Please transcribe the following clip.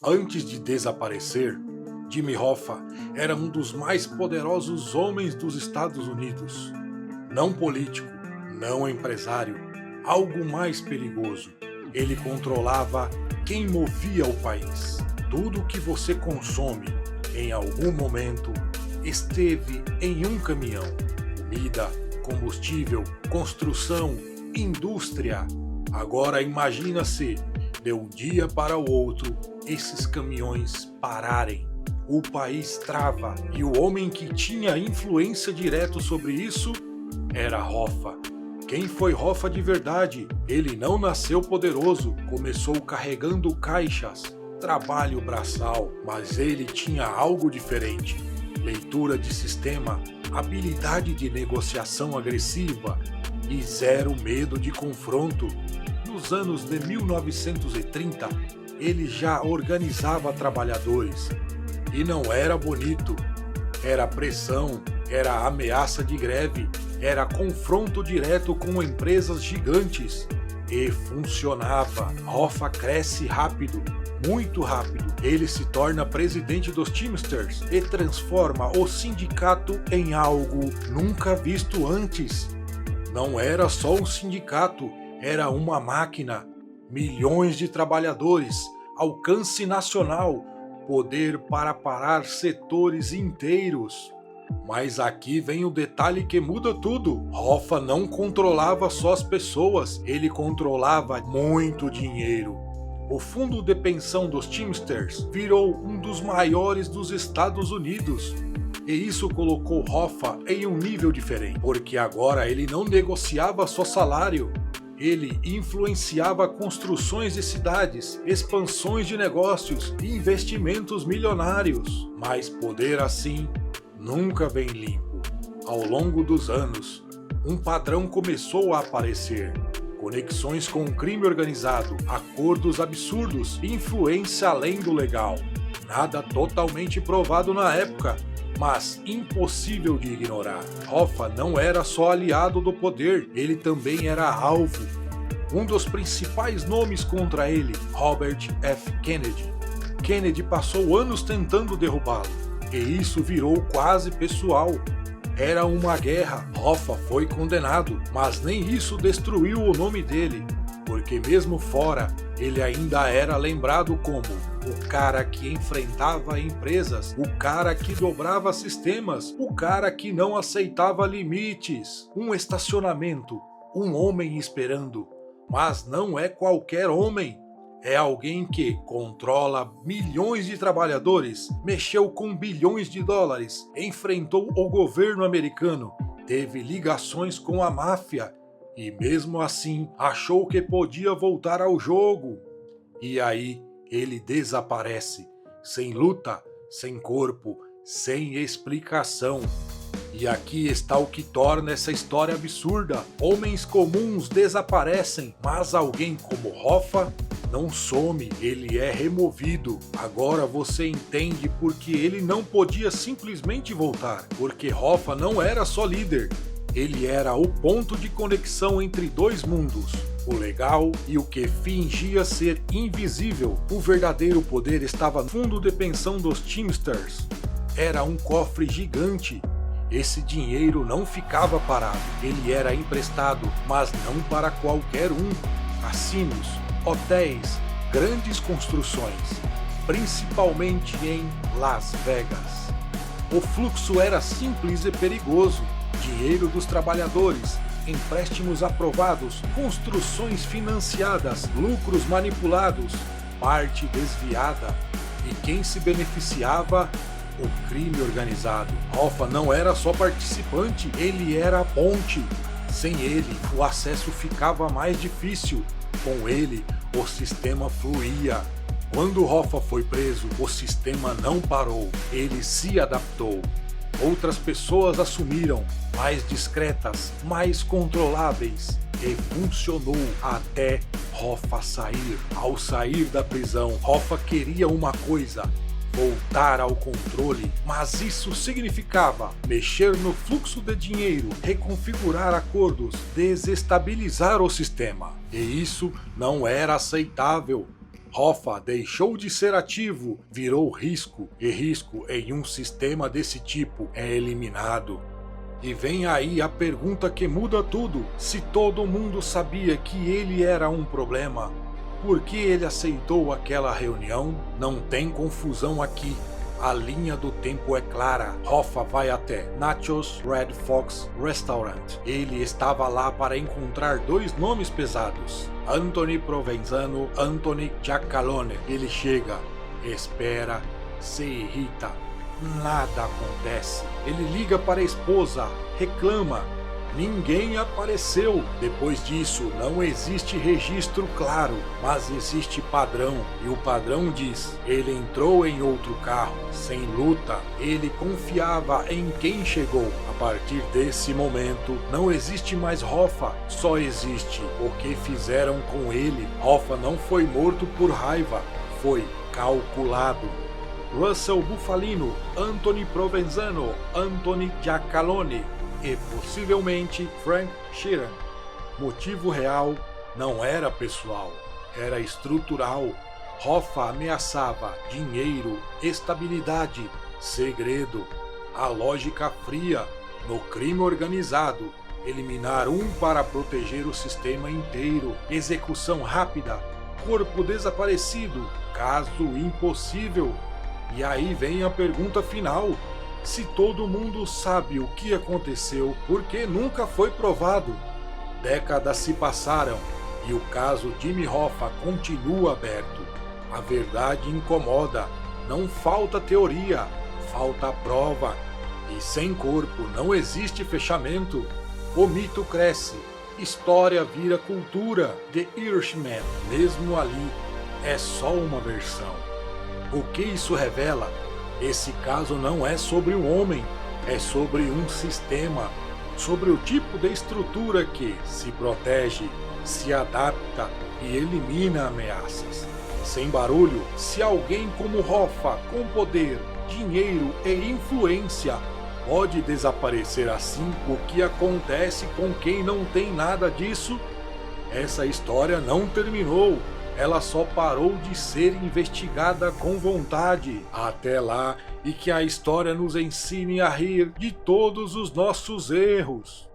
Antes de desaparecer, Jimmy Hoffa era um dos mais poderosos homens dos Estados Unidos. Não político, não empresário, algo mais perigoso. Ele controlava quem movia o país. Tudo que você consome, em algum momento, esteve em um caminhão. Comida, combustível, construção, indústria. Agora imagina se, de um dia para o outro, esses caminhões pararem. O país trava e o homem que tinha influência direta sobre isso era Hoffa. Quem foi Hoffa de verdade? Ele não nasceu poderoso, começou carregando caixas, trabalho braçal, mas ele tinha algo diferente. Leitura de sistema, habilidade de negociação agressiva e zero medo de confronto. Nos anos de 1930, ele já organizava trabalhadores. E não era bonito. Era pressão, era ameaça de greve, era confronto direto com empresas gigantes. E funcionava. Hoffa cresce rápido, muito rápido. Ele se torna presidente dos Teamsters e transforma o sindicato em algo nunca visto antes. Não era só um sindicato, era uma máquina. Milhões de trabalhadores, alcance nacional, poder para parar setores inteiros. Mas aqui vem o detalhe que muda tudo. Hoffa não controlava só as pessoas, ele controlava muito dinheiro. O fundo de pensão dos Teamsters virou um dos maiores dos Estados Unidos. E isso colocou Hoffa em um nível diferente, porque agora ele não negociava só salário. Ele influenciava construções de cidades, expansões de negócios e investimentos milionários. Mas poder assim nunca vem limpo. Ao longo dos anos, um padrão começou a aparecer. Conexões com o crime organizado, acordos absurdos, influência além do legal. Nada totalmente provado na época, mas impossível de ignorar. Hoffa não era só aliado do poder, ele também era alvo. Um dos principais nomes contra ele, Robert F. Kennedy. Kennedy passou anos tentando derrubá-lo, e isso virou quase pessoal. Era uma guerra, Hoffa foi condenado, mas nem isso destruiu o nome dele, porque mesmo fora, ele ainda era lembrado como o cara que enfrentava empresas, o cara que dobrava sistemas, o cara que não aceitava limites. Um estacionamento, um homem esperando. Mas não é qualquer homem. É alguém que controla milhões de trabalhadores, mexeu com bilhões de dólares, enfrentou o governo americano, teve ligações com a máfia e mesmo assim achou que podia voltar ao jogo. E aí ele desaparece, sem luta, sem corpo, sem explicação. E aqui está o que torna essa história absurda. Homens comuns desaparecem, mas alguém como Hoffa não some, ele é removido. Agora você entende porque ele não podia simplesmente voltar. Porque Hoffa não era só líder, ele era o ponto de conexão entre dois mundos. O legal e o que fingia ser invisível. O verdadeiro poder estava no fundo de pensão dos Teamsters. Era um cofre gigante. Esse dinheiro não ficava parado, ele era emprestado, mas não para qualquer um. Cassinos, hotéis, grandes construções, principalmente em Las Vegas. O fluxo era simples e perigoso: dinheiro dos trabalhadores, empréstimos aprovados, construções financiadas, lucros manipulados, parte desviada. E quem se beneficiava? O crime organizado. Hoffa não era só participante, ele era a ponte. Sem ele, o acesso ficava mais difícil. Com ele, o sistema fluía. Quando Hoffa foi preso, o sistema não parou, ele se adaptou. Outras pessoas assumiram, mais discretas, mais controláveis, e funcionou até Hoffa sair. Ao sair da prisão, Hoffa queria uma coisa: voltar ao controle, mas isso significava mexer no fluxo de dinheiro, reconfigurar acordos, desestabilizar o sistema. E isso não era aceitável. Hoffa deixou de ser ativo, virou risco, e risco em um sistema desse tipo é eliminado. E vem aí a pergunta que muda tudo: se todo mundo sabia que ele era um problema, por que ele aceitou aquela reunião? Não tem confusão aqui. A linha do tempo é clara. Hoffa vai até Nachos Red Fox Restaurant. Ele estava lá para encontrar dois nomes pesados: Anthony Provenzano, Anthony Giacalone. Ele chega, espera, se irrita. Nada acontece. Ele liga para a esposa, reclama. Ninguém apareceu. Depois disso, não existe registro claro, mas existe padrão. E o padrão diz: ele entrou em outro carro, sem luta. Ele confiava em quem chegou. A partir desse momento, não existe mais Hoffa, só existe o que fizeram com ele. Hoffa não foi morto por raiva, foi calculado. Russell Bufalino, Anthony Provenzano, Anthony Giacalone e possivelmente Frank Sheeran. Motivo real não era pessoal, era estrutural. Hoffa ameaçava dinheiro, estabilidade, segredo. A lógica fria no crime organizado: eliminar um para proteger o sistema inteiro. Execução rápida, corpo desaparecido, caso impossível. E aí vem a pergunta final: se todo mundo sabe o que aconteceu, por que nunca foi provado? Décadas se passaram e o caso Jimmy Hoffa continua aberto. A verdade incomoda, não falta teoria, falta prova. E sem corpo não existe fechamento. O mito cresce, história vira cultura. The Irishman, mesmo ali, é só uma versão. O que isso revela? Esse caso não é sobre um homem, é sobre um sistema, sobre o tipo de estrutura que se protege, se adapta e elimina ameaças. Sem barulho, se alguém como Hoffa, com poder, dinheiro e influência, pode desaparecer assim, o que acontece com quem não tem nada disso? Essa história não terminou. Ela só parou de ser investigada com vontade. Até lá, e que a história nos ensine a rir de todos os nossos erros.